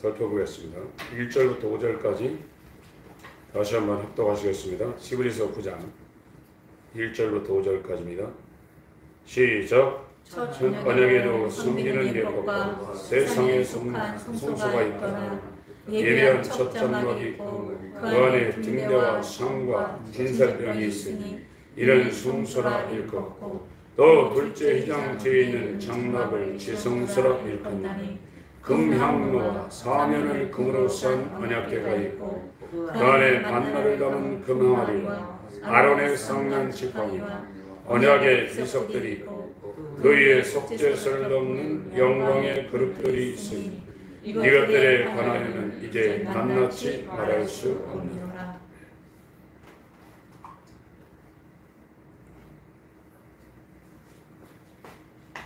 살펴보겠습니다. 1절부터 5절까지 다시 한번 합독하시겠습니다. 히브리서 9장 1절부터 5절까지입니다. 시작. 언약에도 숨기는 예법과 세상에 속한 성소가 있거나 예비한 첫 장막이 있고 그 안에 등대와 상과 진설병이 있으니 이런 성소라 일컫고 또 둘째 휘장 뒤에 있는 장막을 지성소라 일컫나니 금향로와 사면을 금으로 싼 언약궤가 있고 그 안에 만나를 담은 금항아리와 아론의 상난 지팡이와 언약의 비석들이 있고 그 위에 속죄소를 넘는 영광의 그릇들이 있으니 이것들에 관하여는 이제 낱낱이 말할 수 없느니라.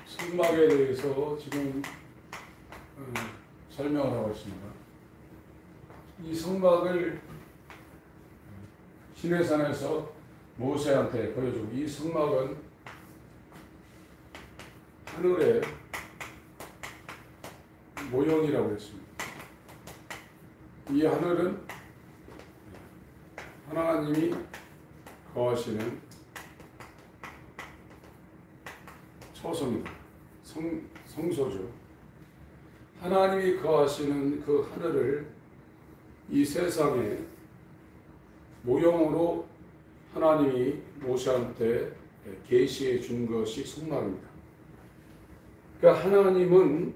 성막에 대해서 지금 설명을 하고 있습니다. 이 성막을 시내산에서 모세한테 보여주고, 이 성막은 하늘의 모형이라고 했습니다. 이 하늘은 하나님이 거하시는 처소입니다. 성소죠. 하나님이 거하시는 그 하늘을 이 세상에 모형으로 하나님이 모세한테 계시해 준 것이 성막입니다. 그러니까 하나님은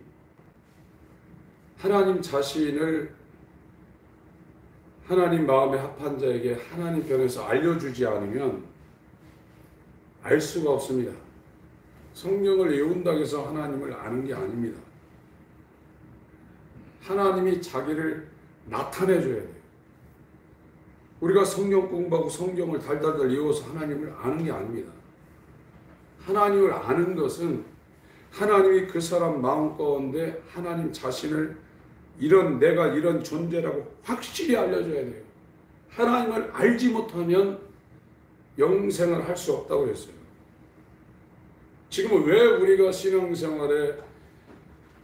하나님 자신을 하나님 마음에 합한 자에게 하나님 편에서 알려주지 않으면 알 수가 없습니다. 성경을 외운다고 해서 하나님을 아는 게 아닙니다. 하나님이 자기를 나타내줘야 돼요. 우리가 성경 공부하고 성경을 달달달 외워서 하나님을 아는 게 아닙니다. 하나님을 아는 것은 하나님이 그 사람 마음 가운데 하나님 자신을 내가 이런 존재라고 확실히 알려줘야 돼요. 하나님을 알지 못하면 영생을 할 수 없다고 했어요. 지금은 왜 우리가 신앙생활에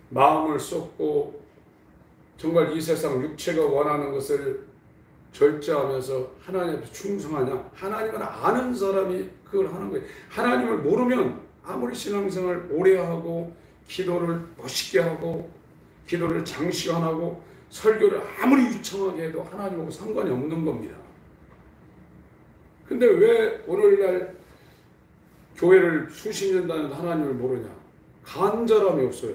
마음을 쏟고 정말 이 세상 육체가 원하는 것을 절제하면서 하나님 앞에 충성하냐? 하나님을 아는 사람이 그걸 하는 거예요. 하나님을 모르면 아무리 신앙생활 오래 하고 기도를 멋있게 하고 기도를 장시간하고 설교를 아무리 유창하게 해도 하나님하고 상관이 없는 겁니다. 근데 왜 오늘날 교회를 수십 년 다녀도 하나님을 모르냐? 간절함이 없어요.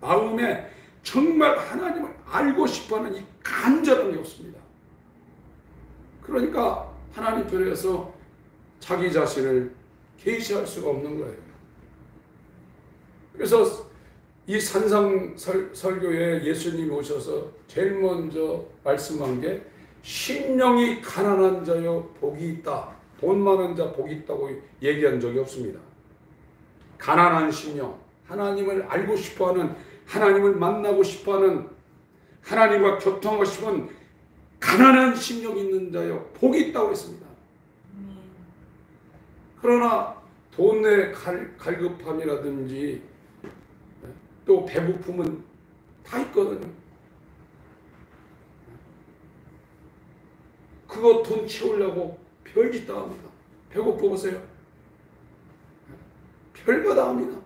마음에 정말 하나님을 알고 싶어하는 이 간절함이 없습니다. 그러니까 하나님 편에서 자기 자신을 계시할 수가 없는 거예요. 그래서 이 산상 설교에 예수님이 오셔서 제일 먼저 말씀한 게 심령이 가난한 자여 복이 있다. 돈 많은 자 복이 있다고 얘기한 적이 없습니다. 가난한 심령, 하나님을 알고 싶어하는, 하나님을 만나고 싶어하는, 하나님과 교통하고 싶은 가난한 심령이 있는 자여 복이 있다고 했습니다. 그러나 돈의 갈급함이라든지 또 배고픔은 다 있거든요. 그거 돈 채우려고 별짓 다 합니다. 배고파 보세요. 별거 다 합니다.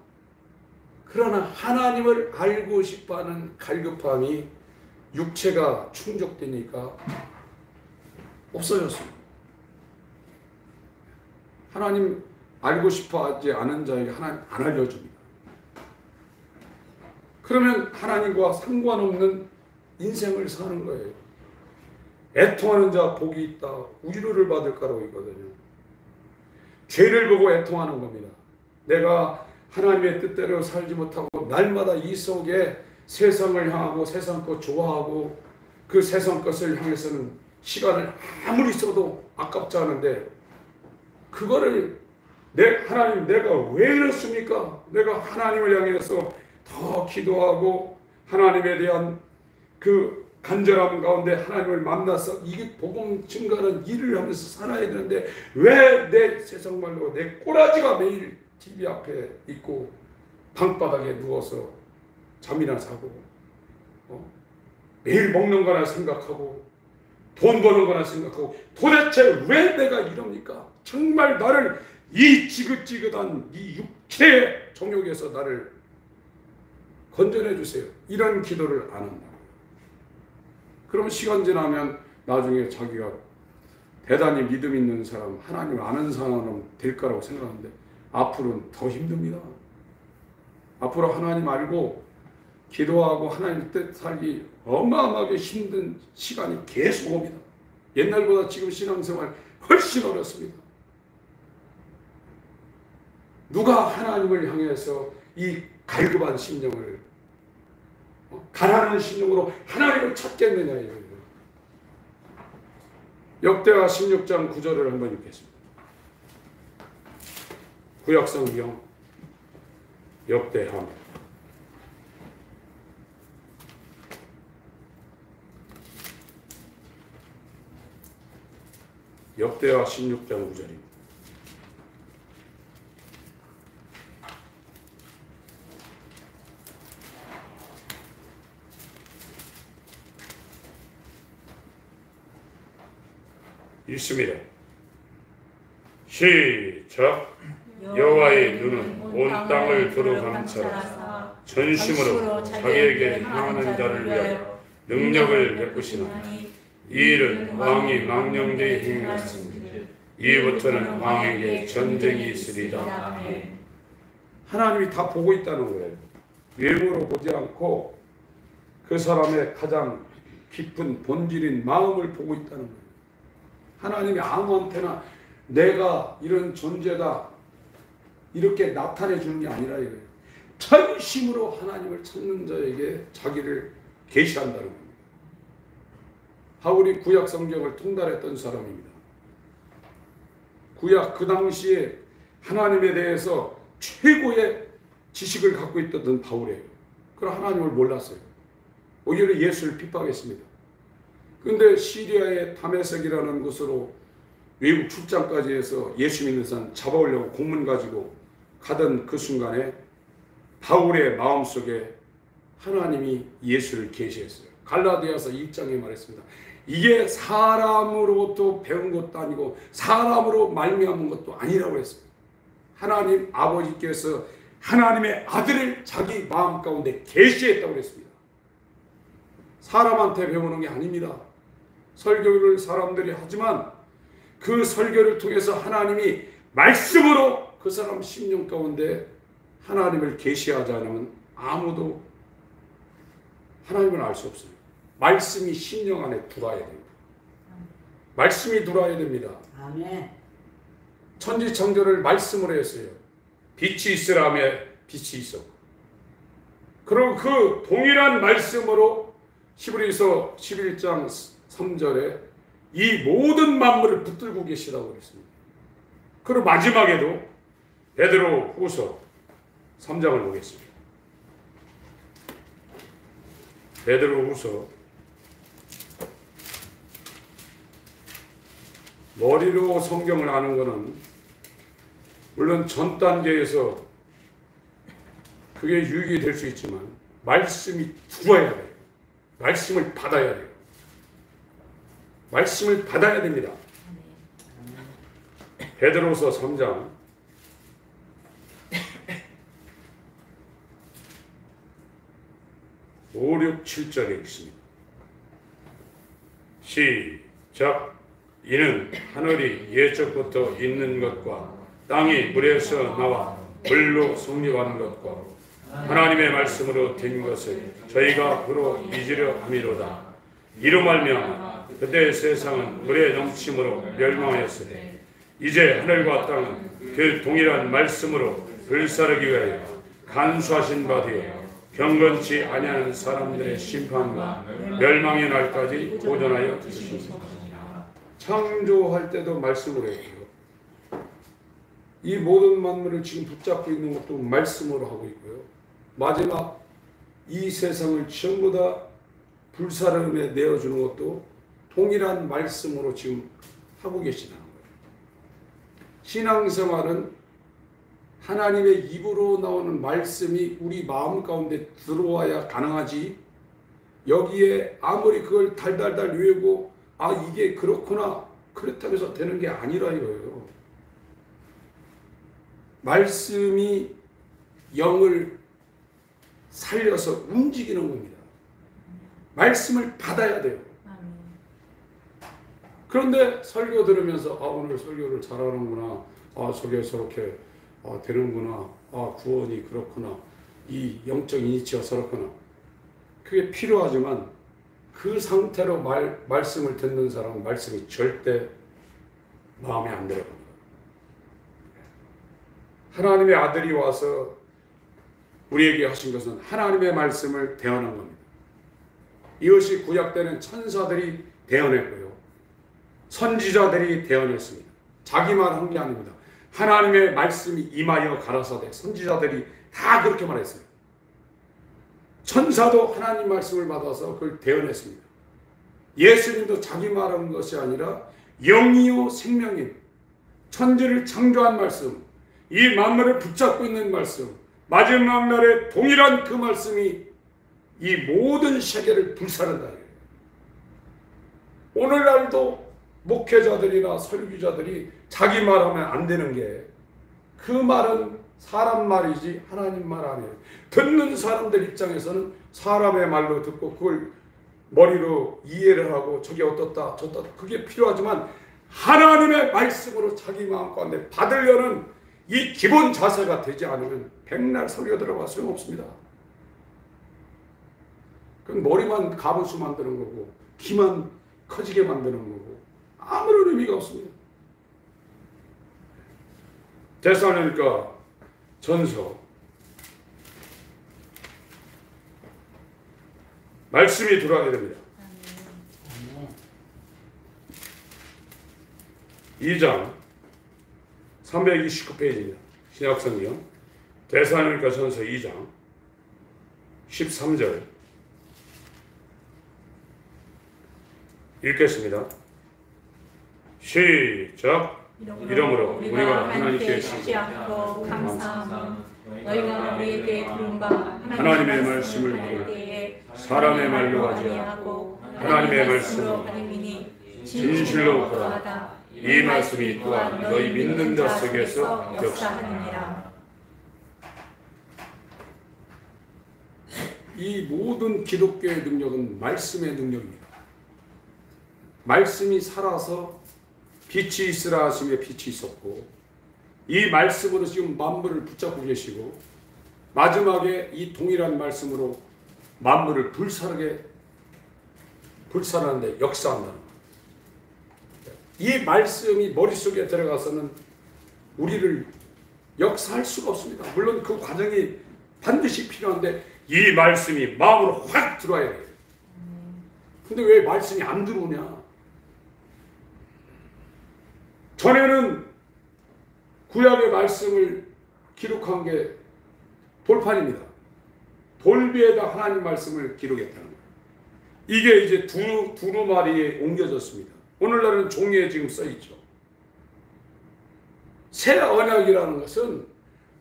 그러나 하나님을 알고 싶어하는 갈급함이 육체가 충족되니까 없어졌습니다. 하나님 알고 싶어하지 않은 자에게 하나님 안 알려줍니다. 그러면 하나님과 상관없는 인생을 사는 거예요. 애통하는 자 복이 있다. 위로를 받을 거라고 있거든요. 죄를 보고 애통하는 겁니다. 내가 하나님의 뜻대로 살지 못하고 날마다 이 속에 세상을 향하고 세상 것 좋아하고 그 세상 것을 향해서는 시간을 아무리 써도 아깝지 않은데 그거를 하나님 내가 왜 이렇습니까? 내가 하나님을 향해서 더 기도하고 하나님에 대한 그 간절함 가운데 하나님을 만나서 이게 복음 증가하는 일을 하면서 살아야 되는데 왜 내 세상 말로 내 꼬라지가 매일 TV 앞에 있고 방바닥에 누워서 잠이나 자고 매일 먹는 거나 생각하고 돈 버는 거나 생각하고 도대체 왜 내가 이럽니까? 정말 나를 이 지긋지긋한 이 육체의 정욕에서 나를 건져내 주세요. 이런 기도를 안 한다. 그럼 시간 지나면 나중에 자기가 대단히 믿음 있는 사람, 하나님을 아는 사람은 될 거라고 생각하는데 앞으로는 더 힘듭니다. 앞으로 하나님 알고 기도하고 하나님 뜻 살기 어마어마하게 힘든 시간이 계속 옵니다. 옛날보다 지금 신앙생활 훨씬 어렵습니다. 누가 하나님을 향해서 이 갈급한 심령을 가난한 심령으로 하나님을 찾겠느냐 이거예요. 역대하 16장 9절을 한번 읽겠습니다. 구약성경 역대하 역대하 16장 9절입니다. 읽습니다. 시작. 여호와의 눈은 온 땅을 두루 감찰하사 전심으로 자기에게 향하는 자를 위하여 능력을 베푸시나니 이 일은 왕이 망령되이 행하였으니 이후부터는 왕에게 전쟁이 있으리라. 하나님이 다 보고 있다는 거예요. 외모로 보지 않고 그 사람의 가장 깊은 본질인 마음을 보고 있다는 거예요. 하나님이 아무한테나 내가 이런 존재다 이렇게 나타내 주는 게 아니라 이거예요. 전심으로 하나님을 찾는 자에게 자기를 계시한다는 겁니다. 바울이 구약 성경을 통달했던 사람입니다. 구약 그 당시에 하나님에 대해서 최고의 지식을 갖고 있던 바울이에요. 그럼 하나님을 몰랐어요. 오히려 예수를 핍박했습니다. 그런데 시리아의 다메섹이라는 곳으로 외국 출장까지 해서 예수 믿는 사람 잡아오려고 공문 가지고 가던 그 순간에 바울의 마음속에 하나님이 예수를 계시했어요. 갈라디아서 1장에 말했습니다. 이게 사람으로부터 배운 것도 아니고 사람으로 말미암은 것도 아니라고 했습니다. 하나님 아버지께서 하나님의 아들을 자기 마음 가운데 계시했다고 했습니다. 사람한테 배우는 게 아닙니다. 설교를 사람들이 하지만 그 설교를 통해서 하나님이 말씀으로 그 사람 심령 가운데 하나님을 계시하지 않으면 아무도 하나님을 알 수 없습니다. 말씀이 심령 안에 들어와야 됩니다. 말씀이 들어와야 됩니다. 아멘. 천지창조를 말씀으로 했어요. 빛이 있으라며 빛이 있었고, 그리고 그 동일한 말씀으로 히브리서 11장 3절에 이 모든 만물을 붙들고 계시다고 그랬습니다. 그리고 마지막에도 베드로 후서 3장을 보겠습니다. 베드로 후서 머리로 성경을 아는 것은 물론 전 단계에서 그게 유익이 될 수 있지만 말씀이 들어야 돼요. 말씀을 받아야 돼요. 말씀을 받아야 됩니다. 베드로서 3장 5, 6, 7절에 있습니다. 시작. 이는 하늘이 예적부터 있는 것과 땅이 물에서 나와 물로 성립하는 것과 하나님의 말씀으로 된 것을 저희가 그로 잊으려 함이로다. 이로 말미암아 그때 세상은 물의 넘침으로 멸망하였으니 이제 하늘과 땅은 그 동일한 말씀으로 불사르기 위하여 간수하신 바 되어 경건치 아니하는 사람들의 심판과 멸망의 날까지 보존하여 주시옵소서. 창조할 때도 말씀으로 했고요. 이 모든 만물을 지금 붙잡고 있는 것도 말씀으로 하고 있고요. 마지막 이 세상을 전부 다 불사름에 내어주는 것도 동일한 말씀으로 지금 하고 계시다는 거예요. 신앙생활은 하나님의 입으로 나오는 말씀이 우리 마음 가운데 들어와야 가능하지, 여기에 아무리 그걸 달달달 외우고 아 이게 그렇구나 그렇다고 해서 되는 게 아니라 이거예요. 말씀이 영을 살려서 움직이는 겁니다. 말씀을 받아야 돼요. 그런데 설교 들으면서 아 오늘 설교를 잘하는구나, 아 저게 저렇게 되는구나, 아 구원이 그렇구나, 이 영적 이니치가 저렇구나, 그게 필요하지만 그 상태로 말씀을 듣는 사람은 말씀이 절대 마음에 안 들어갑니다. 하나님의 아들이 와서 우리에게 하신 것은 하나님의 말씀을 대언한 겁니다. 이것이 구약 때는 천사들이 대언했고요, 선지자들이 대언했습니다. 자기만 한 게 아닙니다. 하나님의 말씀이 임하여 가라사대 선지자들이 다 그렇게 말했어요. 천사도 하나님 말씀을 받아서 그걸 대언했습니다. 예수님도 자기 말하는 것이 아니라 영이요 생명인 천지를 창조한 말씀, 이 만물을 붙잡고 있는 말씀, 마지막 날에 동일한 그 말씀이 이 모든 세계를 불사른다. 오늘날도 목회자들이나 설교자들이 자기 말하면 안 되는 게 그 말은 사람 말이지 하나님 말 아니에요. 듣는 사람들 입장에서는 사람의 말로 듣고 그걸 머리로 이해를 하고 저게 어떻다 저렇다 그게 필요하지만 하나님의 말씀으로 자기 마음 가운데 받으려는 이 기본 자세가 되지 않으면 백날 설교 들어가 소용없습니다. 그건 머리만 가분수 만드는 거고 귀만 커지게 만드는 거고 아무런 의미가 없습니다. 데살로니가 전서 말씀이 들어가게 됩니다. 2장 329페이지입니다. 신약성경 데살로니가 전서 2장 13절 읽겠습니다. 시작. 이러므로 우리가 하나님께 쉬지 않고 감사하며 너희가 우리에게 부른 바 하나님의 말씀을 들을 때에 사람의 말로 하지 아니하고 하나님의 말씀으로 하나님이니 진실로 거하다. 이 말씀이 또한 너희 믿는 자 속에서 역사하느니라. 이 모든 기독교의 능력은 말씀의 능력입니다. 말씀이 살아서 빛이 있으라 하심에 빛이 있었고 이 말씀으로 지금 만물을 붙잡고 계시고 마지막에 이 동일한 말씀으로 만물을 불살하는데 역사한다는 거예요. 이 말씀이 머릿속에 들어가서는 우리를 역사할 수가 없습니다. 물론 그 과정이 반드시 필요한데 이 말씀이 마음으로 확 들어와야 돼요. 근데 왜 말씀이 안 들어오냐? 전에는 구약의 말씀을 기록한 게 돌판입니다. 돌비에다 하나님 말씀을 기록했다는 거예요. 이게 이제 두루마리에 옮겨졌습니다. 오늘날은 종이에 지금 써있죠. 새 언약이라는 것은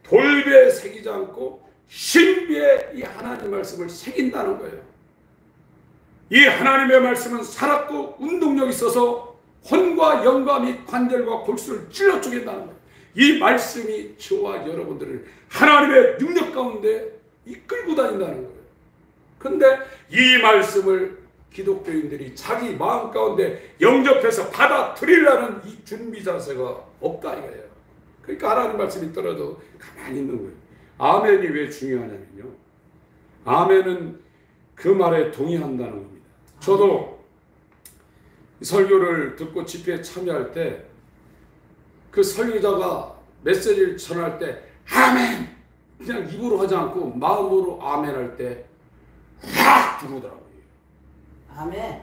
돌비에 새기지 않고 신비에 이 하나님 말씀을 새긴다는 거예요. 이 하나님의 말씀은 살았고 운동력이 있어서 혼과 영과 및 관절과 골수를 찔러 쪼갠다는 거예요. 이 말씀이 저와 여러분들을 하나님의 능력 가운데 이끌고 다닌다는 거예요. 그런데 이 말씀을 기독교인들이 자기 마음 가운데 영접해서 받아들이려는 이 준비 자세가 없다 이거예요. 그러니까 하나님 말씀이 떨어져 가만히 있는 거예요. 아멘이 왜 중요하냐면요, 아멘은 그 말에 동의한다는 겁니다. 저도 설교를 듣고 집회에 참여할 때 그 설교자가 메시지를 전할 때 아멘 그냥 입으로 하지 않고 마음으로 아멘 할 때 확 들어오더라고요. 아멘.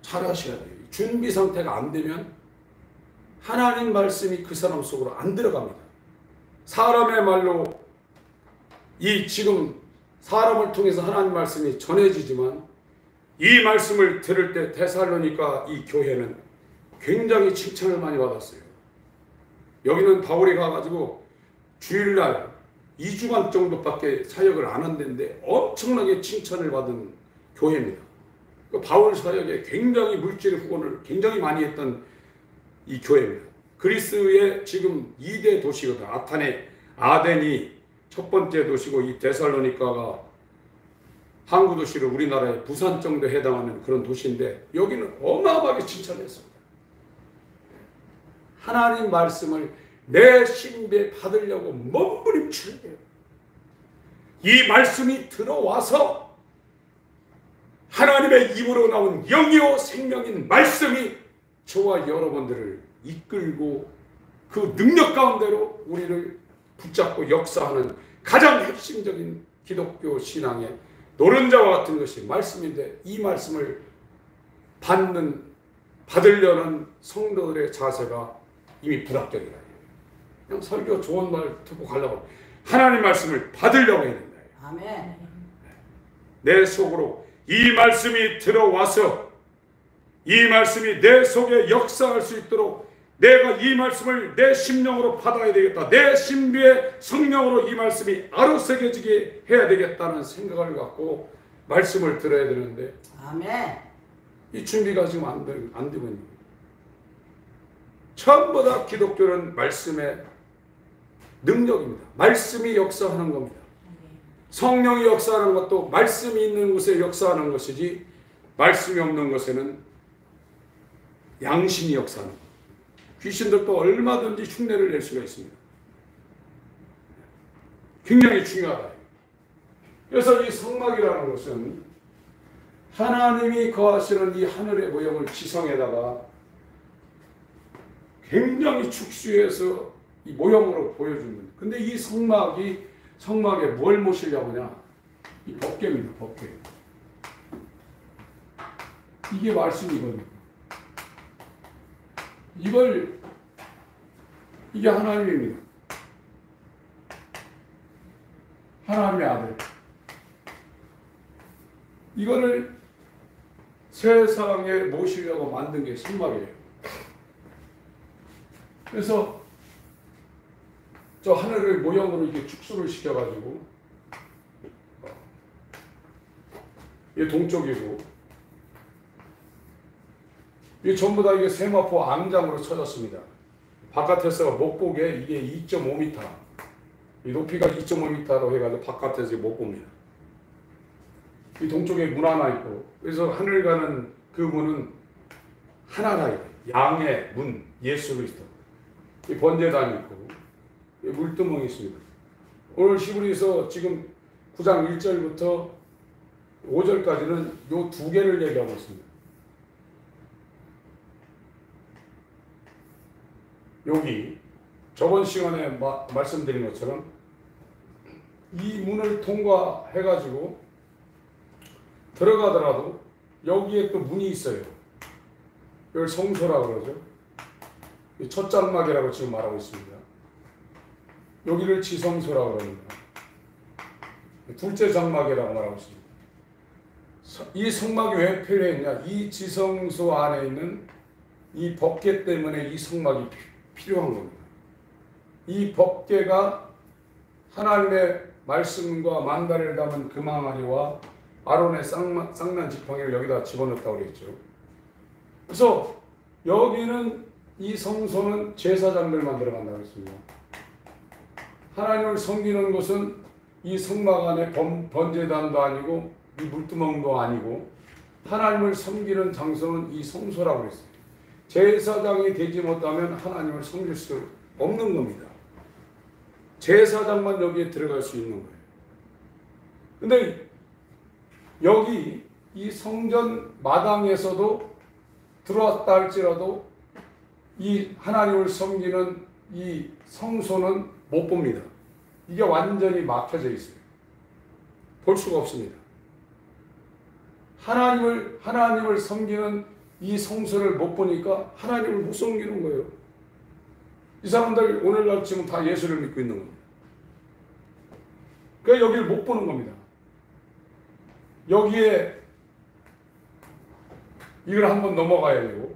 잘하셔야 돼요. 준비 상태가 안 되면 하나님 말씀이 그 사람 속으로 안 들어갑니다. 사람의 말로 이 지금 사람을 통해서 하나님 말씀이 전해지지만 이 말씀을 들을 때 데살로니가 이 교회는 굉장히 칭찬을 많이 받았어요. 여기는 바울이 가가지고 주일날 2주간 정도밖에 사역을 안 한다는데 엄청나게 칭찬을 받은 교회입니다. 그 바울 사역에 굉장히 물질 후원을 굉장히 많이 했던 이 교회입니다. 그리스의 지금 2대 도시거든. 아덴이 첫 번째 도시고 이 데살로니카가 항구 도시로 우리나라의 부산 정도에 해당하는 그런 도시인데 여기는 어마어마하게 칭찬했습니다. 하나님 말씀을 내 신비에 받으려고 몸부림치는 거예요. 이 말씀이 들어와서 하나님의 입으로 나온 영이요 생명인 말씀이 저와 여러분들을 이끌고 그 능력 가운데로 우리를 붙잡고 역사하는 가장 핵심적인 기독교 신앙의 노른자와 같은 것이 말씀인데 이 말씀을 받으려는 성도들의 자세가 이미 불합격이라. 그냥 설교 좋은 말 듣고 가려고 하나님 말씀을 받으려고 해야 된다. 아멘. 내 속으로 이 말씀이 들어와서 이 말씀이 내 속에 역사할 수 있도록 내가 이 말씀을 내 심령으로 받아야 되겠다. 내 신비의 성령으로 이 말씀이 아로새겨지게 해야 되겠다는 생각을 갖고 말씀을 들어야 되는데 아멘. 이 준비가 지금 안 되고 있는 거예요. 전부 다 기독교는 말씀의 능력입니다. 말씀이 역사하는 겁니다. 성령이 역사하는 것도 말씀이 있는 곳에 역사하는 것이지 말씀이 없는 곳에는 양심이 역사하는 겁니다. 귀신들도 얼마든지 흉내를 낼 수가 있습니다. 굉장히 중요하다. 그래서 이 성막이라는 것은 하나님이 거하시는 이 하늘의 모형을 지성에다가 굉장히 축소해서 이 모형으로 보여줍니다. 근데 이 성막에 뭘 모시려고 하냐? 이 법궤입니다. 법궤. 이게 말씀이거든요. 이게 하나님입니다. 하나님의 아들. 이거를 세상에 모시려고 만든 게 성막이에요. 그래서 저 하늘을 모형으로 이렇게 축소를 시켜가지고 이게 동쪽이고 이게 전부 다 이게 세마포 앙장으로 쳐졌습니다. 바깥에서 못 보게 이게 2.5m 이 높이가 2.5m로 해가지고 바깥에서 못 봅니다. 이 동쪽에 문 하나 있고 그래서 하늘 가는 그 문은 하나라. 양의 문 예수 그리스도. 이 번제단이 있고 이 물두멍이 있습니다. 오늘 히브리서 지금 9장 1절부터 5절까지는 요 두 개를 얘기하고 있습니다. 여기 저번 시간에 말씀드린 것처럼 이 문을 통과해가지고 들어가더라도 여기에 또 문이 있어요. 이걸 성소라고 그러죠. 첫 장막이라고 지금 말하고 있습니다. 여기를 지성소라고 합니다. 둘째 장막이라고 말하고 있습니다. 이 성막이 왜 필요했냐? 이 지성소 안에 있는 이 법궤 때문에 이 성막이 필요한 겁니다. 이 법궤가 하나님의 말씀과 만다를 담은 금항아리와 아론의 쌍난 지팡이를 여기다 집어넣었다고 그랬죠. 그래서 여기는 이 성소는 제사장들만 들어간다고 했습니다. 하나님을 섬기는 곳은 이 성막 안에 번제단도 아니고 이 물두멍도 아니고 하나님을 섬기는 장소는 이 성소라고 그랬어요. 제사장이 되지 못하면 하나님을 섬길 수 없는 겁니다. 제사장만 여기에 들어갈 수 있는 거예요. 근데 여기 이 성전 마당에서도 들어왔다 할지라도 이 하나님을 섬기는 이 성소는 못 봅니다. 이게 완전히 막혀져 있어요. 볼 수가 없습니다. 하나님을 섬기는 이 성소를 못 보니까 하나님을 못 섬기는 거예요. 이 사람들 오늘날 지금 다 예수를 믿고 있는 겁니다. 그러니까 여기를 못 보는 겁니다. 여기에 이걸 한번 넘어가야 되고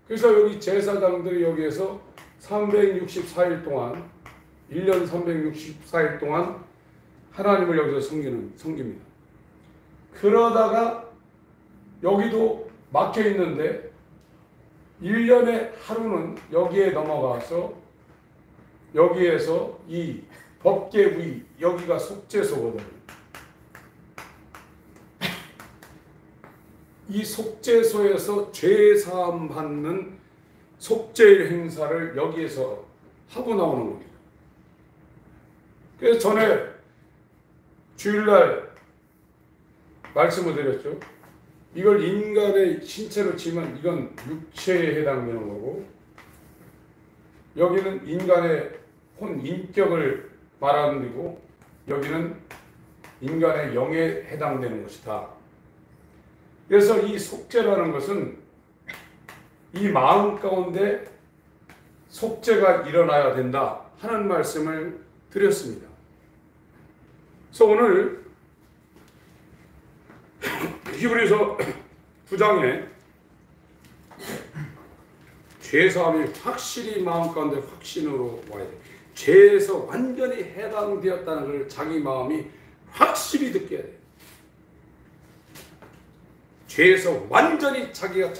그래서 여기 제사장들이 여기에서 364일 동안 1년 364일 동안 하나님을 여기서 섬깁니다. 그러다가 여기도 막혀 있는데 1년에 하루는 여기에 넘어가서 여기에서 이 법궤위 여기가 속죄소거든요. 이 속죄소에서 죄사함 받는 속죄일 행사를 여기에서 하고 나오는 겁니다. 그래서 전에 주일날 말씀을 드렸죠. 이걸 인간의 신체로 치면 이건 육체에 해당되는 거고, 여기는 인간의 혼 인격을 말하는 거고, 여기는 인간의 영에 해당되는 것이다. 그래서 이 속죄라는 것은 이 마음 가운데 속죄가 일어나야 된다 하는 말씀을 드렸습니다. 그래서 오늘 히브리서 9장에 죄사함이 확실히 마음 가운데 확신으로 와야 돼. 죄에서 완전히 해방되었다는 걸 자기 마음이 확실히 느껴야 돼. 죄에서 완전히 자기가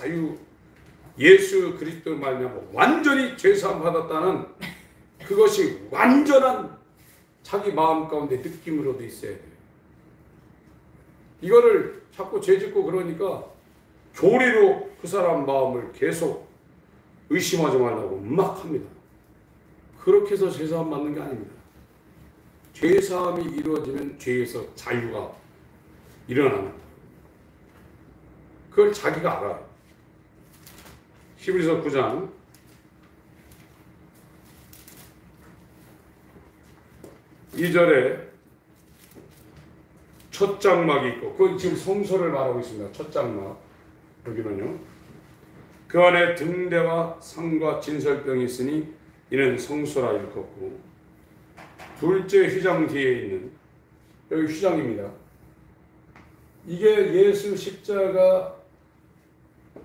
예수 그리스도 말미암아 완전히 죄사함 받았다는 그것이 완전한 자기 마음 가운데 느낌으로 돼 있어야 돼요. 이거를 자꾸 죄짓고 그러니까 교리로 그 사람 마음을 계속 의심하지 말라고 막 합니다. 그렇게 해서 죄사함 받는 게 아닙니다. 죄사함이 이루어지면 죄에서 자유가 일어납니다. 그걸 자기가 알아요. 히브리서 9장 2절에 첫 장막이 있고, 그건 지금 성소를 말하고 있습니다. 첫 장막. 여기는요. 그 안에 등대와 상과 진설병이 있으니 이는 성소라 일컫고, 둘째 휘장 뒤에 있는, 여기 휘장입니다. 이게 예수 십자가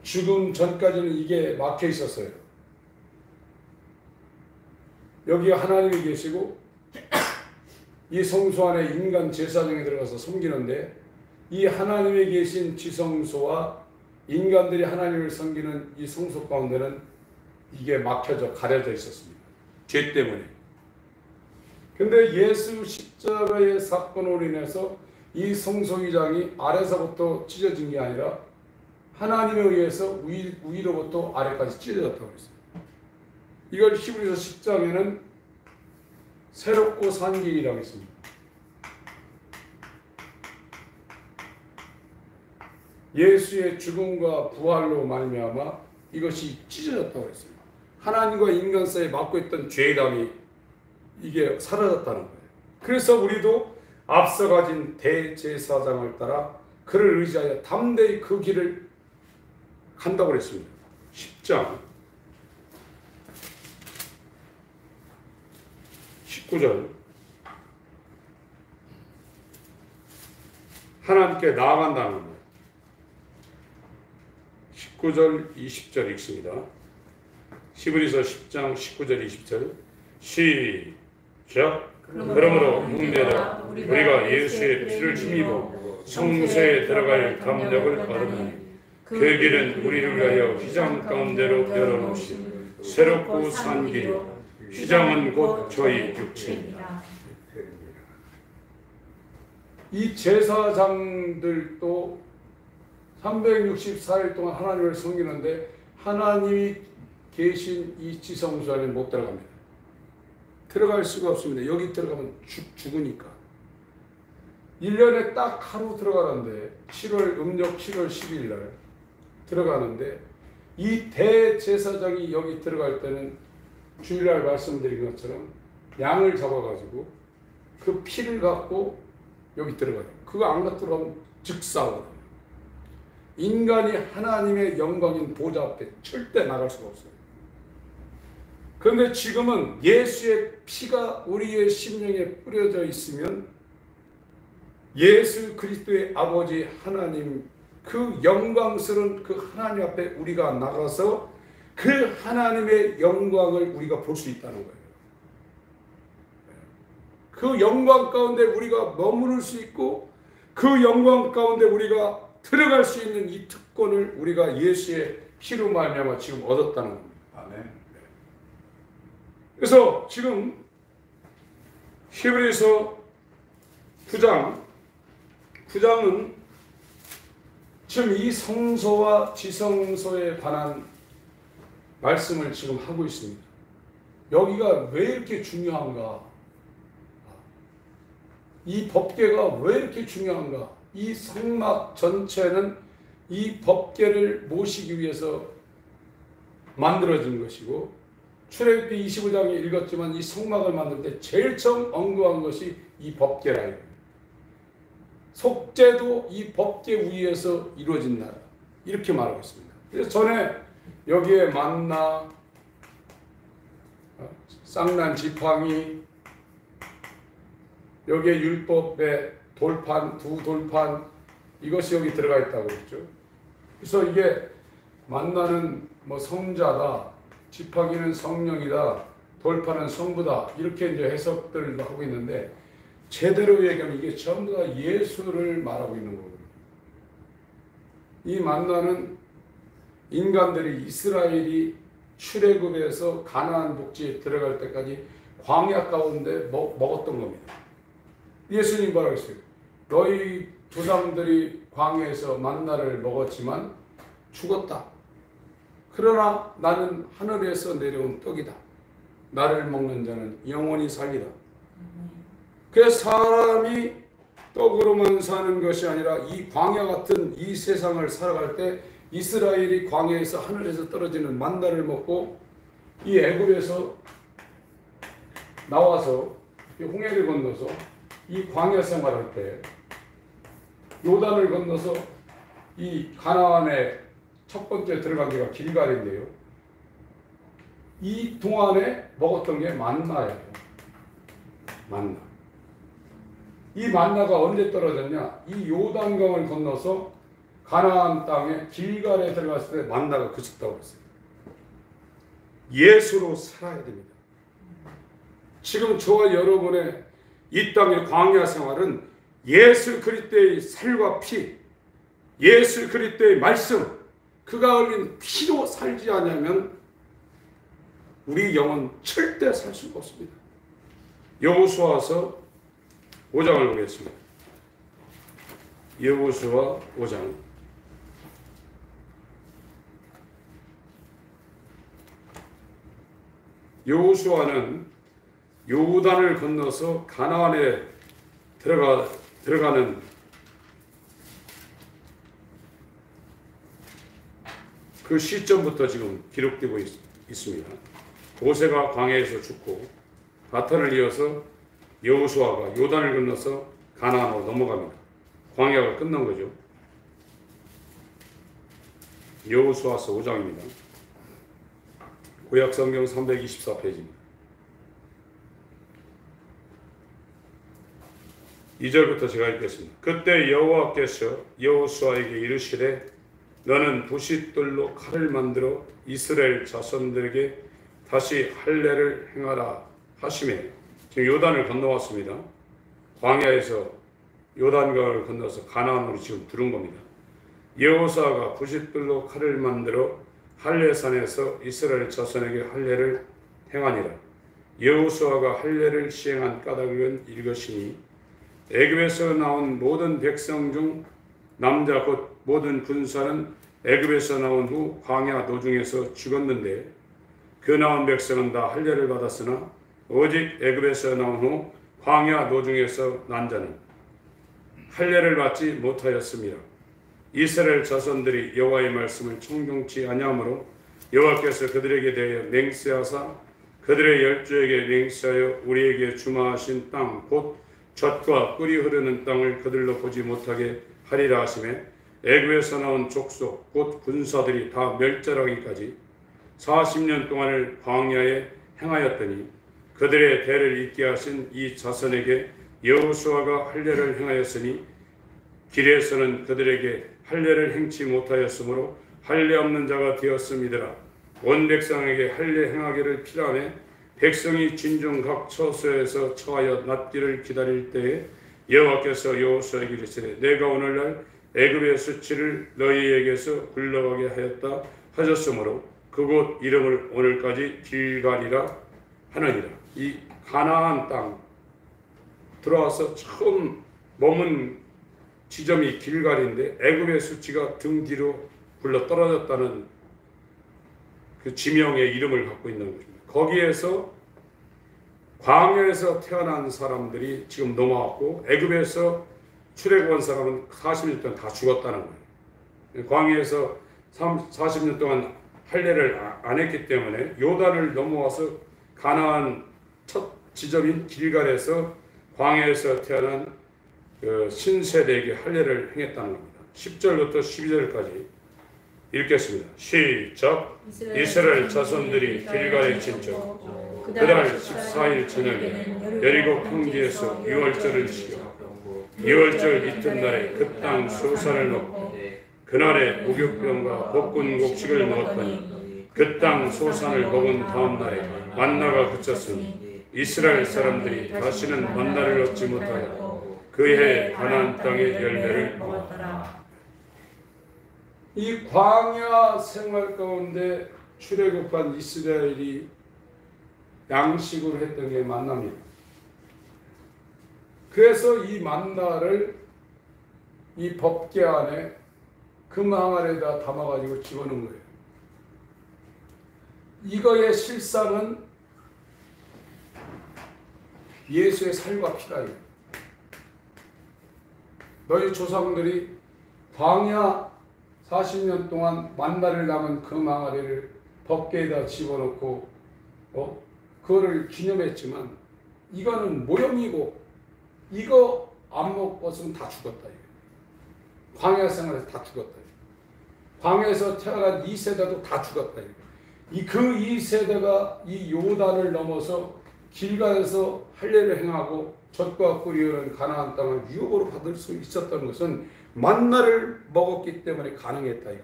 죽음 전까지는 이게 막혀 있었어요. 여기 하나님이 계시고 이 성소 안에 인간 제사장이 들어가서 섬기는데, 이 하나님이 계신 지성소와 인간들이 하나님을 섬기는 이 성소 가운데는 이게 막혀져 가려져 있었습니다. 죄 때문에. 근데 예수 십자가의 사건으로 인해서 이 성소기장이 아래서부터 찢어진 게 아니라 하나님에 의해서 위로부터 아래까지 찢어졌다고 했어요. 이걸 히브리서 10장에는 새롭고 산 길이라고 했습니다. 예수의 죽음과 부활로 말미암아 이것이 찢어졌다고 했습니다. 하나님과 인간 사이에 막고 있던 죄감이 이게 사라졌다는 거예요. 그래서 우리도 앞서 가진 대제사장을 따라 그를 의지하여 담대히 그 길을 간다고 그랬습니다. 10장 19절 하나님께 나아간다는 거예요. 19절 20절 읽습니다. 히브리서 10장 19절 20절 시작. 그러므로 흉내라 우리가 예수의 피를 힘입어 성소에 들어갈 담력을 얻으니 그 길은 우리를 위하여 휘장 가운데로 열어놓으신 새롭고 산 길이요 휘장은 곧 저희 육체입니다. 이 제사장들도 364일 동안 하나님을 섬기는데 하나님이 계신 이 지성소 안에 못 들어갑니다. 들어갈 수가 없습니다. 여기 들어가면 죽으니까. 1년에 딱 하루 들어가는데 음력 7월 10일 날 들어가는데 이 대제사장이 여기 들어갈 때는 주일날 말씀드린 것처럼 양을 잡아가지고 그 피를 갖고 여기 들어가요. 그거 안 갖고 들어가면 즉사거든요. 인간이 하나님의 영광인 보좌 앞에 절대 나갈 수가 없어요. 그런데 지금은 예수의 피가 우리의 심령에 뿌려져 있으면 예수 그리스도의 아버지 하나님 그 영광스러운 그 하나님 앞에 우리가 나가서 그 하나님의 영광을 우리가 볼 수 있다는 거예요. 그 영광 가운데 우리가 머무를 수 있고 그 영광 가운데 우리가 들어갈 수 있는 이 특권을 우리가 예수의 피로 말미암아 지금 얻었다는 겁니다. 아멘. 그래서 지금 히브리서 9장은 지금 이 성소와 지성소에 관한 말씀을 지금 하고 있습니다. 여기가 왜 이렇게 중요한가? 이 법궤가 왜 이렇게 중요한가? 이 성막 전체는 이 법궤를 모시기 위해서 만들어진 것이고 출애굽기 25장에 읽었지만 이 성막을 만들 때 제일 처음 언급한 것이 이 법궤라. 속죄도 이 법궤 위에서 이루어진다. 이렇게 말하고 있습니다. 그래서 전에 여기에 만나, 쌍난 지팡이, 여기에 율법의 돌판, 두 돌판, 이것이 여기 들어가 있다고 그랬죠. 그래서 이게 만나는 뭐 성자다, 지팡이는 성령이다, 돌판은 성부다, 이렇게 이제 해석들을 하고 있는데 제대로 얘기하면 이게 전부 다 예수를 말하고 있는 거거든요. 이 만나는 인간들이 이스라엘이 출애굽에서 가나안 복지에 들어갈 때까지 광야 가운데 먹었던 겁니다. 예수님 뭐라고 했어요? 너희 조상들이 광야에서 만나를 먹었지만 죽었다. 그러나 나는 하늘에서 내려온 떡이다. 나를 먹는 자는 영원히 살리라. 그래서 사람이 떡으로만 사는 것이 아니라 이 광야 같은 이 세상을 살아갈 때 이스라엘이 광야에서 하늘에서 떨어지는 만나를 먹고 이 애굽에서 나와서 홍해를 건너서 이 광야 생활할 때 요단을 건너서 이 가나안에 첫 번째 들어간 데가 길갈인데요. 이 동안에 먹었던 게 만나예요. 만나. 이 만나가 언제 떨어졌냐? 이 요단강을 건너서 가나안 땅에 길갈에 들어갔을 때 만나가 그쳤다고 했어요. 예수로 살아야 됩니다. 지금 저와 여러분의 이 땅의 광야 생활은 예수 그리스도의 살과 피, 예수 그리스도의 말씀, 그가 흘린 피로 살지 않으면 우리 영은 절대 살 수가 없습니다. 여호수아서 5장을 보겠습니다. 여호수아 5장. 여호수아는 요단을 건너서 가나안에 들어가는 그 시점부터 지금 기록되고 있습니다. 모세가 광야에서 죽고 바탄을 이어서 여호수아가 요단을 건너서 가나안으로 넘어갑니다. 광야가 끝난 거죠. 여호수아서 5장입니다. 구약성경 324페이지입니다. 2절부터 제가 읽겠습니다. 그때 여호와께서 여호수아에게 이르시되 너는 부싯돌로 칼을 만들어 이스라엘 자손들에게 다시 할례를 행하라 하시매. 지금 요단을 건너왔습니다. 광야에서 요단강을 건너서 가나안으로 지금 들은 겁니다. 여호수아가 부싯돌로 칼을 만들어 할례산에서 이스라엘 자손에게 할례를 행하니라. 여호수아가 할례를 시행한 까닭은 이것이니 애굽에서 나온 모든 백성 중 남자 곧 모든 군사는 애굽에서 나온 후 광야 도중에서 죽었는데 그 나온 백성은 다 할례를 받았으나 오직 애굽에서 나온 후 광야 도중에서 난 자는 할례를 받지 못하였습니다. 이스라엘 자손들이 여호와의 말씀을 청종치 아니하므로 여호와께서 그들에게 대하여 맹세하사 그들의 열조에게 맹세하여 우리에게 주마하신 땅 곧 젖과 꿀이 흐르는 땅을 그들로 보지 못하게 하리라 하시매 애굽에서 나온 족속 곧 군사들이 다 멸절하기까지 40년 동안을 광야에 행하였더니 그들의 대를 잇게 하신 이 자손에게 여호수아가 할례를 행하였으니 길에서는 그들에게 할례를 행치 못하였으므로 할례 없는 자가 되었음이더라. 온 백성에게 할례 행하기를 필요하매 백성이 진중 각 처소에서 처하여 낫기를 기다릴 때에 여호와께서 여호수아에게 이르시되 내가 오늘날 애굽의 수치를 너희에게서 굴러가게 하였다 하셨으므로 그곳 이름을 오늘까지 길갈이라 하느니라. 이 가나안 땅 들어와서 처음 머문 지점이 길갈인데 애굽의 수치가 등 뒤로 굴러 떨어졌다는 그 지명의 이름을 갖고 있는 것입니다. 거기에서 광야에서 태어난 사람들이 지금 넘어왔고 애굽에서 출애굽한 사람은 40년 동안 다 죽었다는 거예요. 광야에서 40년 동안 할례를 안 했기 때문에 요단을 넘어와서 가나안 첫 지점인 길갈에서 광야에서 태어난 그 신세대에게 할례를 행했다는 겁니다. 10절부터 12절까지 읽겠습니다. 시작. 이스라엘 자손들이 길갈에 진쳐 그달 14일 저녁에 여리고 평지에서 유월절을 지켜 유월절 이튿날에 그 땅 소산을 먹고 그날에 목욕병과 볶은 곡식을 먹었더니 그 땅 소산을 먹은 다음 날에 만나가 그쳤으니 이스라엘 사람들이 다시는 만나를 얻지 못하여 그해 가나안 땅의 열매를 먹었더라. 이 광야 생활 가운데 출애굽한 이스라엘이 양식으로 했던 게 만나입니다. 그래서 이 만나를 이 법궤 안에 금 항아리에다 담아가지고 집어넣은 거예요. 이거의 실상은 예수의 살과 피라예요. 너희 조상들이 광야 40년 동안 만나를 담은 금 항아리를 법궤에다 집어넣고 그거를 기념했지만 이거는 모형이고 이거 안 먹었으면 다 죽었다. 광야 생활에서 다 죽었다. 광야에서 태어난 2세대도 다 죽었다. 그 2세대가 이 요단을 넘어서 길갈에서 할례를 행하고 젖과 꿀이 흐르는 가나안 땅을 유업으로 받을 수 있었던 것은 만나를 먹었기 때문에 가능했다. 이거.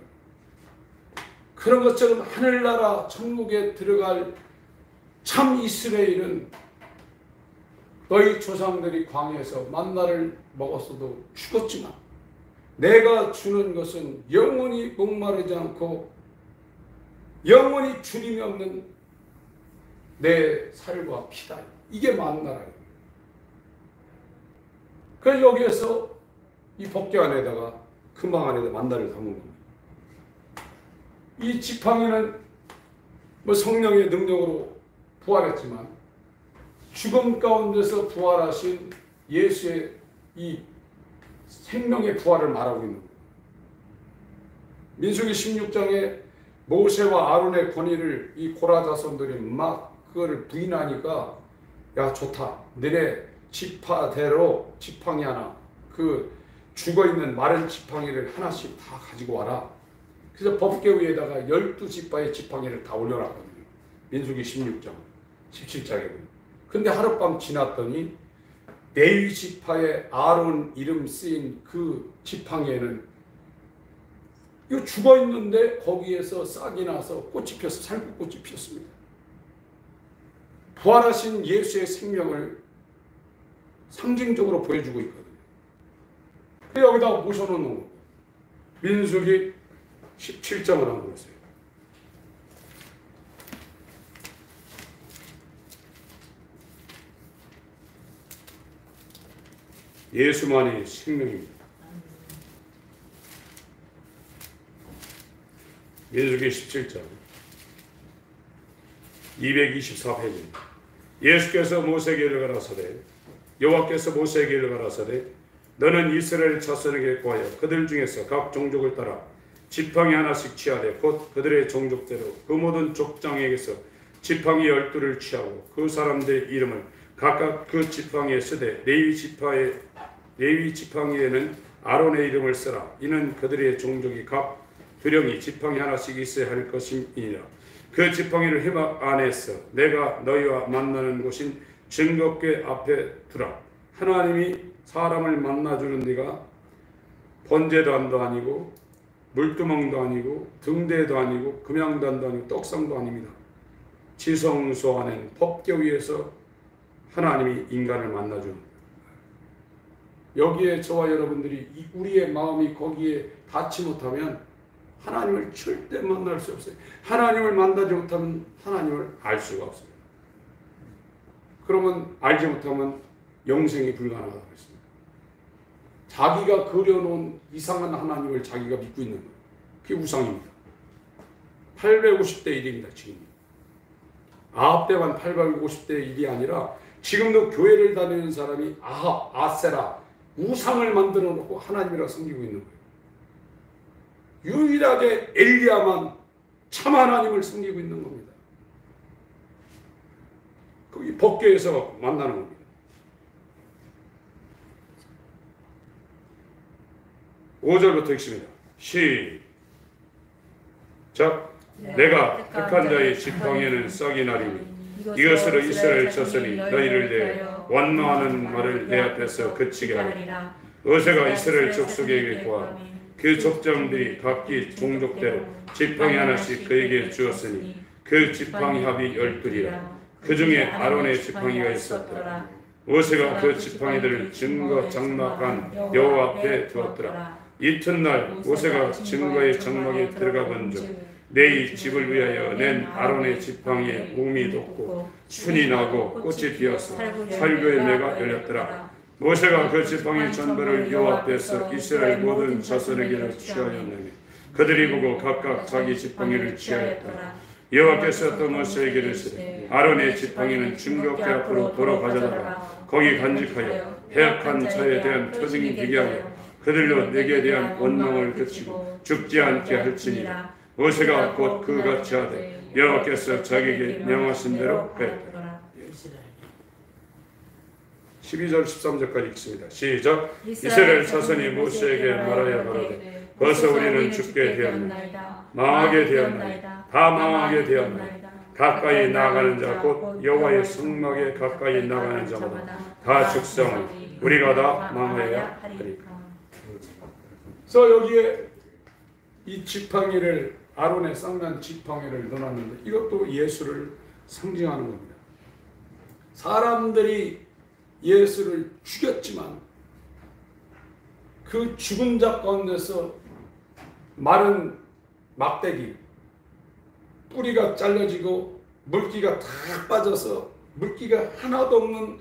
그런 것처럼 하늘나라 천국에 들어갈 참 이스라엘은 너희 조상들이 광야에서 만나를 먹었어도 죽었지만 내가 주는 것은 영원히 목마르지 않고 영원히 주님이 없는 내 살과 피다. 이게 만나라. 그래서 여기에서 이 법궤 안에다가 금방 안에다 만나를 담은 겁니다. 이 지팡이는 뭐 성령의 능력으로 부활했지만 죽음 가운데서 부활하신 예수의 이 생명의 부활을 말하고 있는 거예요. 민수기 16장에 모세와 아론의 권위를 이 고라 자손들이 막 그거를 부인하니까 야 좋다. 너네 지파대로 지팡이 하나 그 죽어있는 마른 지팡이를 하나씩 다 가지고 와라. 그래서 법궤 위에다가 12지파의 지팡이를 다 올려놨거든요. 민수기 16장 17장에 보면. 근데 하룻밤 지났더니 레위 지파의 아론 이름 쓰인 그 지팡이에는 이거 죽어있는데 거기에서 싹이 나서 꽃이 폈어. 살구꽃이 피었습니다. 부활하신 예수의 생명을 상징적으로 보여주고 있거든요. 여기다가 모셔놓는 거예요. 민수기 17장을 한번 보세요. 예수만이 생명입니다. 민수기 17장 224페이지입니다. 예수께서 모세에게 이르가라사대 여호와께서 모세에게 이르가라사대 너는 이스라엘 자손에게 구하여 그들 중에서 각 종족을 따라 지팡이 하나씩 취하되 곧 그들의 종족대로 그 모든 족장에게서 지팡이 12를 취하고 그 사람들의 이름을 각각 그 지팡이에 쓰되 레위 지팡이에는 아론의 이름을 쓰라. 이는 그들의 종족이 각 두령이 지팡이 하나씩 있어야 할 것임이니라. 그 지팡이를 회막 안에서 내가 너희와 만나는 곳인 증거궤 앞에 두라. 하나님이 사람을 만나주는 데가 번제단도 아니고 물두멍도 아니고 등대도 아니고 금양단도 아니고 떡상도 아닙니다. 지성소하는 법궤위에서 하나님이 인간을 만나주는 거예요. 여기에 저와 여러분들이 우리의 마음이 거기에 닿지 못하면 하나님을 절대 만날 수 없어요. 하나님을 만나지 못하면 하나님을 알 수가 없어요. 그러면 알지 못하면 영생이 불가능하다고 했습니다. 자기가 그려놓은 이상한 하나님을 자기가 믿고 있는 거예요. 그게 우상입니다. 850대 1입니다. 지금 9대만 850대 1이 아니라 지금도 교회를 다니는 사람이 아합, 아세라, 우상을 만들어 놓고 하나님이라 섬기고 있는 거예요. 유일하게 엘리야만 참 하나님을 섬기고 있는 겁니다. 거기 법궤에서 만나는 겁니다. (5절부터) 읽습니다. 시작. 내가 택한 자의 지팡이에는 싹이 나리니 이것으로 이스라엘 자손이 너희를 대하여 원망하는 말을 내 앞에서 그치게 하리라. 모세가 이스라엘 족속에게 구하고 그 족장들이 각기 종족대로 지팡이 하나씩 그에게 주었으니 그 지팡이 합이 12이라. 그 중에 아론의 지팡이가 있었더라. 모세가 그 지팡이들을 증거 장막한 여호와 앞에 두었더라. 이튿날 모세가 증거의 장막에 들어가 본즉 내 집을 위하여 낸 아론의 지팡이에 몸이 돋고 순이 나고 꽃이 피어서 살구 열매가 열렸더라. 모세가 그 지팡이 전부를 여호와 앞에서 이스라엘 모든 자손에게 취하였느니 그들이 보고 각각 자기 지팡이를 취하였더라. 여호와께서 또 모세에게 이르시되 아론의 지팡이는 증거궤 앞으로 도로 가져다가 거기 간직하여 해악한 자에 대한 표징이 되게 하여 그들로 내게 대한 원망을 그치고 죽지 않게 할지니라. 모세가 곧 그같이 하되 여호와께서 자기에게 명하신 대로 하였더라. 12절 13절까지 읽습니다. 시작. 이스라엘 자손이 모세에게 말하여 가로되 벌써 우리는 죽게 되었나이다. 망하게 되었나이다. 다 망하게 되었나이다. 가까이 나가는 자 곧 여호와의 성막에 가까이 나가는 자마다 다 죽사오니 우리가 다 망하여야 하리라. 그래서 여기에 이 지팡이를 아론의 쌍난 지팡이를 넣어놨는데 이것도 예수를 상징하는 겁니다. 사람들이 예수를 죽였지만 그 죽은 자 가운데서 마른 막대기 뿌리가 잘라지고 물기가 다 빠져서 물기가 하나도 없는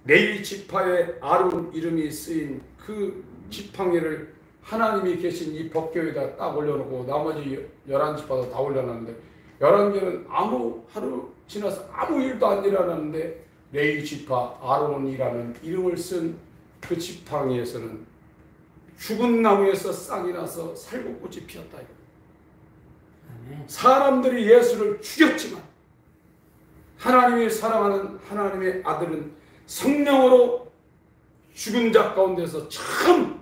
레위 지파의 아론 이름이 쓰인 그 지팡이를 하나님이 계신 이 법궤에다 딱 올려놓고 나머지 11지파도 다 올려놨는데 11개는 아무 하루 지나서 아무 일도 안 일어났는데 레위 지파 아론이라는 이름을 쓴 그 지팡이에서는 죽은 나무에서 싹이 나서 살구꽃이 피었다. 사람들이 예수를 죽였지만 하나님이 사랑하는 하나님의 아들은 성령으로 죽은 자 가운데서 처음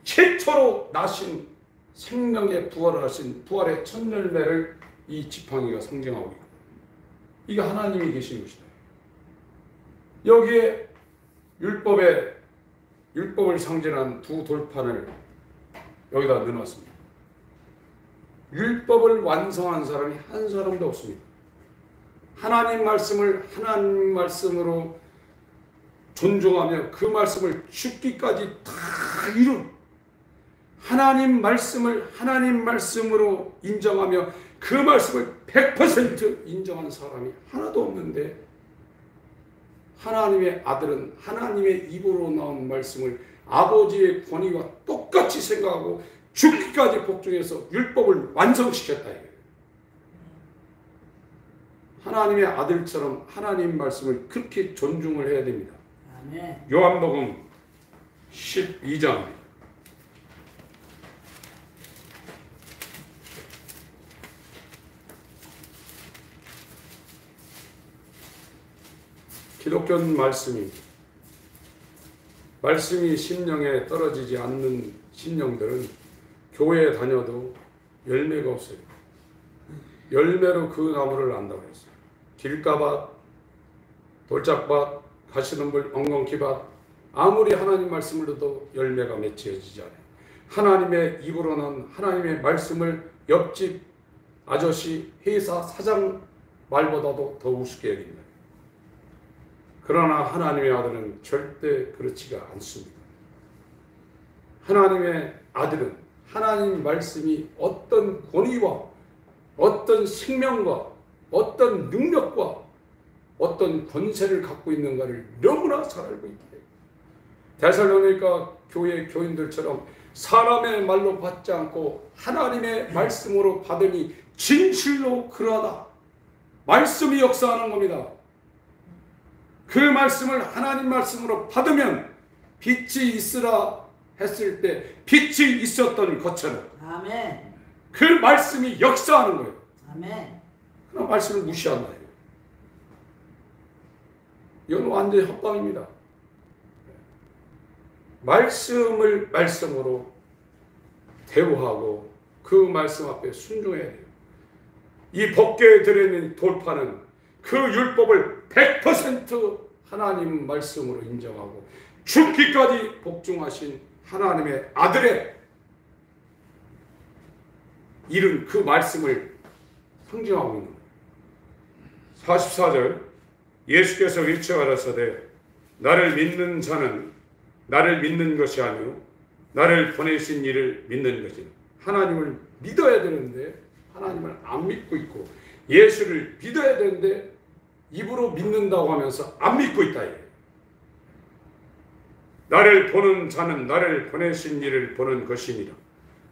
최초로 나신 생명의 부활을 하신 부활의 첫 열매를 이 지팡이가 상징하고 있고 이게 하나님이 계신 것이다. 여기에 율법을 상징한 두 돌판을 여기다 넣어놨습니다. 율법을 완성한 사람이 한 사람도 없습니다. 하나님 말씀을 하나님 말씀으로 존중하며 그 말씀을 죽기까지 다 이룬 하나님 말씀을 하나님 말씀으로 인정하며 그 말씀을 100% 인정한 사람이 하나도 없는데 하나님의 아들은 하나님의 입으로 나온 말씀을 아버지의 권위와 똑같이 생각하고 죽기까지 복종해서 율법을 완성시켰다. 하나님의 아들처럼 하나님 말씀을 그렇게 존중을 해야 됩니다. 아멘. 요한복음 12장 기독교는 말씀이 심령에 떨어지지 않는 심령들은 교회에 다녀도 열매가 없어요. 열매로 그 나무를 안다고 했어요. 길가밭, 돌짝밭, 가시덤불, 엉겅퀴밭 아무리 하나님 말씀을 넣어도 열매가 맺혀지지 않아요. 하나님의 입으로는 하나님의 말씀을 옆집 아저씨 회사 사장 말보다도 더 우습게 여깁니다. 그러나 하나님의 아들은 절대 그렇지가 않습니다. 하나님의 아들은 하나님 말씀이 어떤 권위와 어떤 생명과 어떤 능력과 어떤 권세를 갖고 있는가를 너무나 잘 알고 있기에 데살로니가 교회 교인들처럼 사람의 말로 받지 않고 하나님의 말씀으로 받으니 진실로 그러하다. 말씀이 역사하는 겁니다. 그 말씀을 하나님 말씀으로 받으면 빛이 있으라 했을 때 빛이 있었던 것처럼 아멘. 그 말씀이 역사하는 거예요. 아멘. 그러나 말씀을 무시한다. 이건 완전히 협박입니다. 말씀을 말씀으로 대우하고 그 말씀 앞에 순종해야 돼요. 이 법궤에 들어있는 돌파는 그 율법을 100% 하나님 말씀으로 인정하고 죽기까지 복종하신 하나님의 아들의 이른 그 말씀을 상징하고 있는 거예요. 44절 예수께서 일찍 가라사대 나를 믿는 자는 나를 믿는 것이 아니요 나를 보내신 이를 믿는 것이니. 하나님을 믿어야 되는데 하나님을 안 믿고 있고 예수를 믿어야 되는데 입으로 믿는다고 하면서 안 믿고 있다. 나를 보는 자는 나를 보내신 이를 보는 것이니라.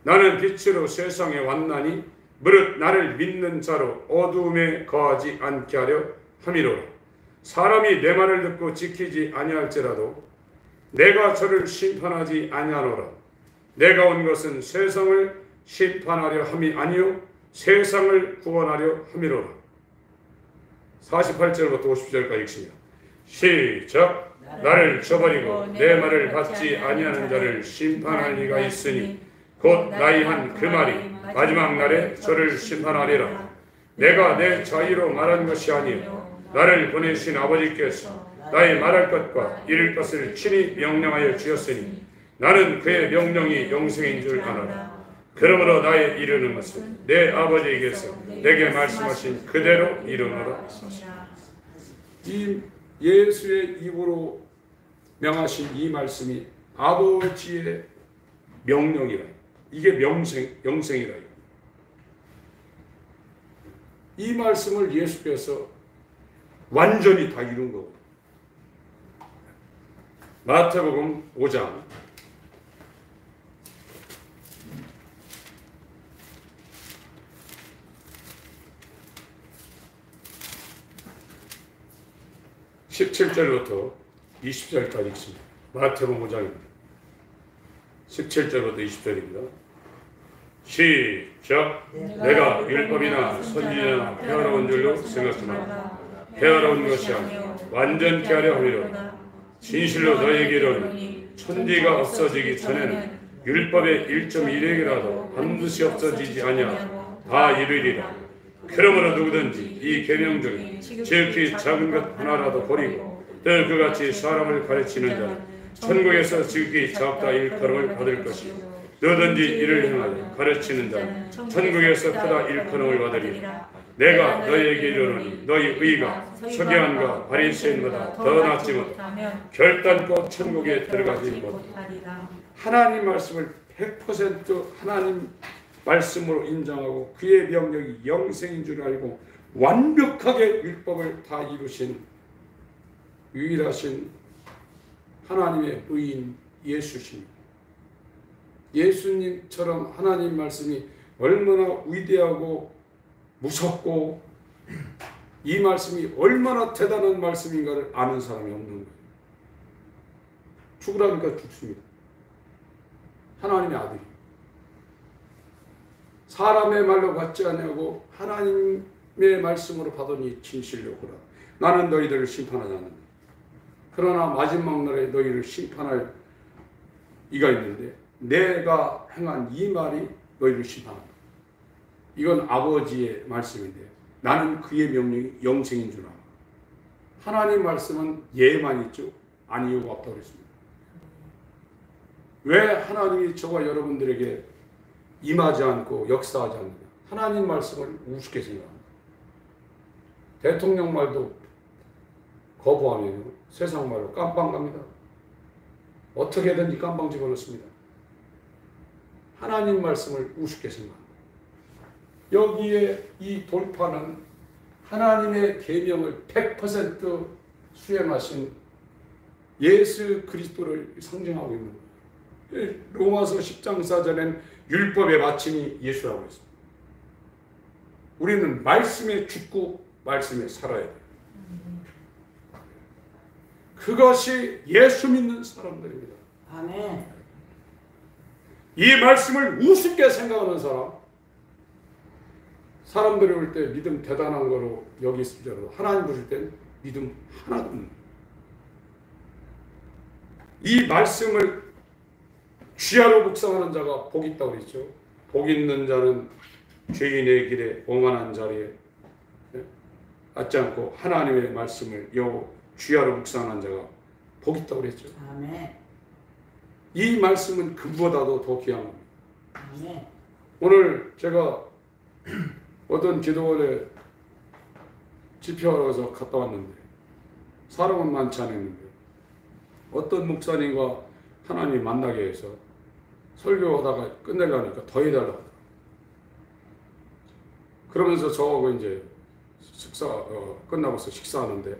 나는 빛으로 세상에 왔나니 무릇 나를 믿는 자로 어두움에 거하지 않게 하려 함이로라. 사람이 내 말을 듣고 지키지 아니할지라도 내가 저를 심판하지 아니하노라. 내가 온 것은 세상을 심판하려 함이 아니요 세상을 구원하려 함이로라. 48절부터 50절까지 읽습니다. 시작. 나를 저버리고 내 말을 받지 아니하는 자를 심판할 이가 있으니 곧 나의 한 그 말이 마지막 날에 저를 심판하리라. 내가 내 자의로 말한 것이 아니요 나를 보내신 아버지께서 나의 말할 것과 이룰 것을 친히 명령하여 주었으니 나는 그의 명령이 영생인 줄 아노라. 그러므로 나의 이르는 것은 내 아버지에게서 내게 말씀하신 그대로 이루노라. 이 예수의 입으로 명하신 이 말씀이 아버지의 명령이라. 이게 영생이라. 이 말씀을 예수께서 완전히 다 이룬 거고. 마태복음 5장 17절부터 20절까지 있습니다. 마태복음 5장입니다. 17절부터 20절입니다. 시작. 내가 율법이나 선지자나 폐하러 줄로 생각하나 폐하러 온 것이 아니라 완전케 하려 함이로다. 진실로 너희에게 이르노니 천지가 없어지기 전에는 율법의 1.1핵이라도 반드시 없어지지 아니하고 다 이르리라. 그러므로 누구든지 이 계명 중에 지극히 작은 것 하나라도 버리고 또 그같이 사람을 가르치는 자는 천국에서 지극히 작다 일컬음을 받을 것이요 누구든지 이를 행하여 가르치는 자는 천국에서 크다 일컬음을 받으리라. 내가 너희에게 이르노니 너희 의가 서기관과 바리새인보다 더 낫지 못하면 결단코 천국에 들어가지 못하리라. 하나님 말씀을 100% 하나님 말씀으로 인정하고 그의 명령이 영생인 줄 알고 완벽하게 율법을 다 이루신 유일하신 하나님의 의인 예수십니다. 예수님처럼 하나님 말씀이 얼마나 위대하고 무섭고 이 말씀이 얼마나 대단한 말씀인가를 아는 사람이 없는 거예요. 죽으라니까 죽습니다. 하나님의 아들이 사람의 말로 받지 아니하고 하나님의 말씀으로 받으니 진실로 그라. 나는 너희들을 심판하지 않는다. 그러나 마지막 날에 너희를 심판할 이가 있는데 내가 행한 이 말이 너희를 심판한다. 이건 아버지의 말씀인데 나는 그의 명령이 영생인 줄 알아. 하나님 말씀은 예만 있죠. 아니요가 없다고 그랬습니다. 왜 하나님이 저와 여러분들에게 임하지 않고 역사하지 않느냐. 하나님 말씀을 우습게 생각합니다. 대통령 말도 거부하면 세상 말로 깜빵 갑니다. 어떻게든지 깜빵 집어넣습니다. 하나님 말씀을 우습게 생각합니다. 여기에 이 돌파는 하나님의 계명을 100% 수행하신 예수 그리스도를 상징하고 있는 거예요. 로마서 10장 4절엔 율법의 마침이 예수라고 했습니다. 우리는 말씀에 죽고 말씀에 살아야 돼요. 그것이 예수 믿는 사람들입니다. 아멘. 이 말씀을 우습게 생각하는 사람들이 올 때 믿음 대단한 거로 여기 있을지라도 하나님 부를 때 믿음 하나도 없는 거예요. 이 말씀을 쥐하로 묵상하는 자가 복 있다고 그랬죠. 복 있는 자는 죄인의 길에 오만한 자리에 앉지 않고 하나님의 말씀을 쥐하로 묵상하는 자가 복 있다고 그랬죠. 아멘. 이 말씀은 금보다도 더 귀한 겁니다. 아멘. 오늘 제가 어떤 기도원에 집회하러 가서 갔다 왔는데 사람은 많지 않았는데 어떤 목사님과 하나님 만나게 해서 설교하다가 끝내려니까 더 해달라고. 그러면서 저하고 이제 끝나고서 식사하는데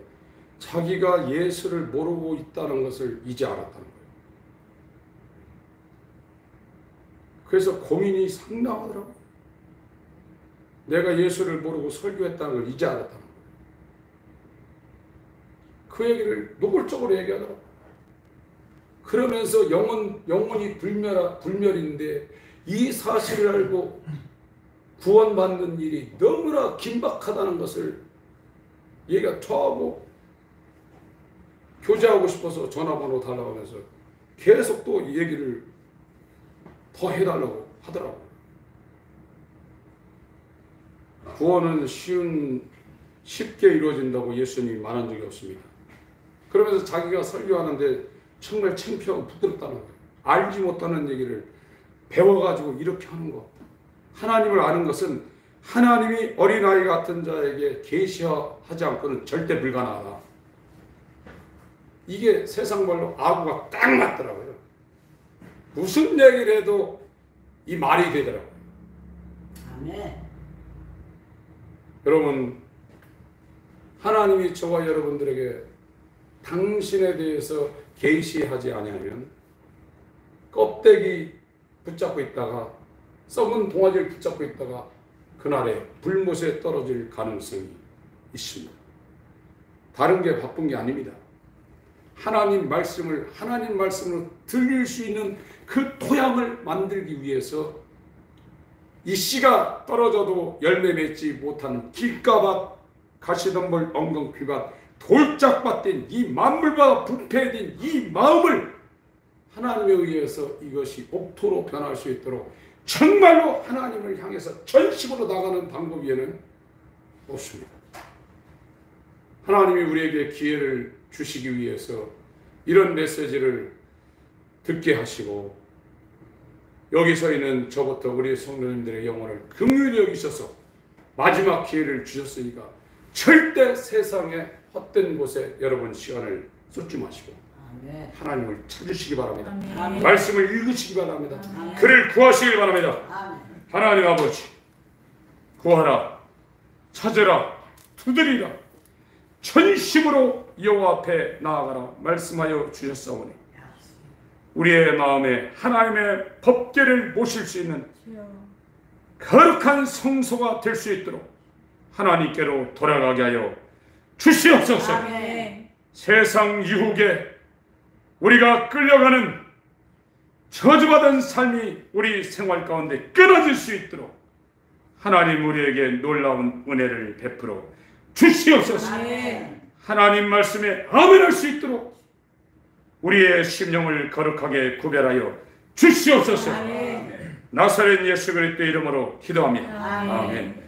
자기가 예수를 모르고 있다는 것을 이제 알았다는 거예요. 그래서 고민이 상당하더라고요. 내가 예수를 모르고 설교했다는 걸 이제 알았다는 거예요. 그 얘기를 노골적으로 얘기하더라고요. 그러면서 영혼이 불멸인데 이 사실을 알고 구원받는 일이 너무나 긴박하다는 것을 얘가 저하고 교제하고 싶어서 전화번호 달라고 하면서 계속 또 얘기를 더 해달라고 하더라고요. 구원은 쉽게 이루어진다고 예수님이 말한 적이 없습니다. 그러면서 자기가 설교하는데 정말 창피하고 부끄럽다는 거예요. 알지 못하는 얘기를 배워가지고 이렇게 하는 거. 하나님을 아는 것은 하나님이 어린아이 같은 자에게 계시하지 않고는 절대 불가능하다. 이게 세상 말로 아구가 딱 맞더라고요. 무슨 얘기를 해도 이 말이 되더라고요. 아멘. 여러분, 하나님이 저와 여러분들에게 당신에 대해서 계시하지 아니하면 껍데기 붙잡고 있다가 썩은 동아지를 붙잡고 있다가 그날에 불못에 떨어질 가능성이 있습니다. 다른 게 바쁜 게 아닙니다. 하나님 말씀으로 들릴 수 있는 그 토양을 만들기 위해서 이 씨가 떨어져도 열매 맺지 못하는 길가밭, 가시덤불, 엉겅퀴밭, 돌짝밭된 이 만물과 부패된 이 마음을 하나님에 의해서 이것이 옥토로 변할 수 있도록 정말로 하나님을 향해서 전심으로 나가는 방법 외에는 없습니다. 하나님이 우리에게 기회를 주시기 위해서 이런 메시지를 듣게 하시고 여기 서 있는 저부터 우리 성도님들의 영혼을 긍휼히 여기셔서 마지막 기회를 주셨으니까 절대 세상에 헛된 곳에 여러분 시간을 쏟지 마시고 아멘. 하나님을 찾으시기 바랍니다. 아멘. 말씀을 읽으시기 바랍니다. 아멘. 그를 구하시기 바랍니다. 아멘. 하나님 아버지, 구하라, 찾으라, 두드리라, 전심으로 여호와 앞에 나아가라 말씀하여 주셨사오니 우리의 마음에 하나님의 법궤를 모실 수 있는 거룩한 성소가 될 수 있도록 하나님께로 돌아가게 하여 주시옵소서. 아멘. 세상 유혹에 우리가 끌려가는 저주받은 삶이 우리 생활 가운데 끊어질 수 있도록 하나님 우리에게 놀라운 은혜를 베풀어 주시옵소서. 아멘. 하나님 말씀에 아멘할 수 있도록 우리의 심령을 거룩하게 구별하여 주시옵소서. 아멘. 나사렛 예수 그리스도의 이름으로 기도합니다. 아멘. 아멘.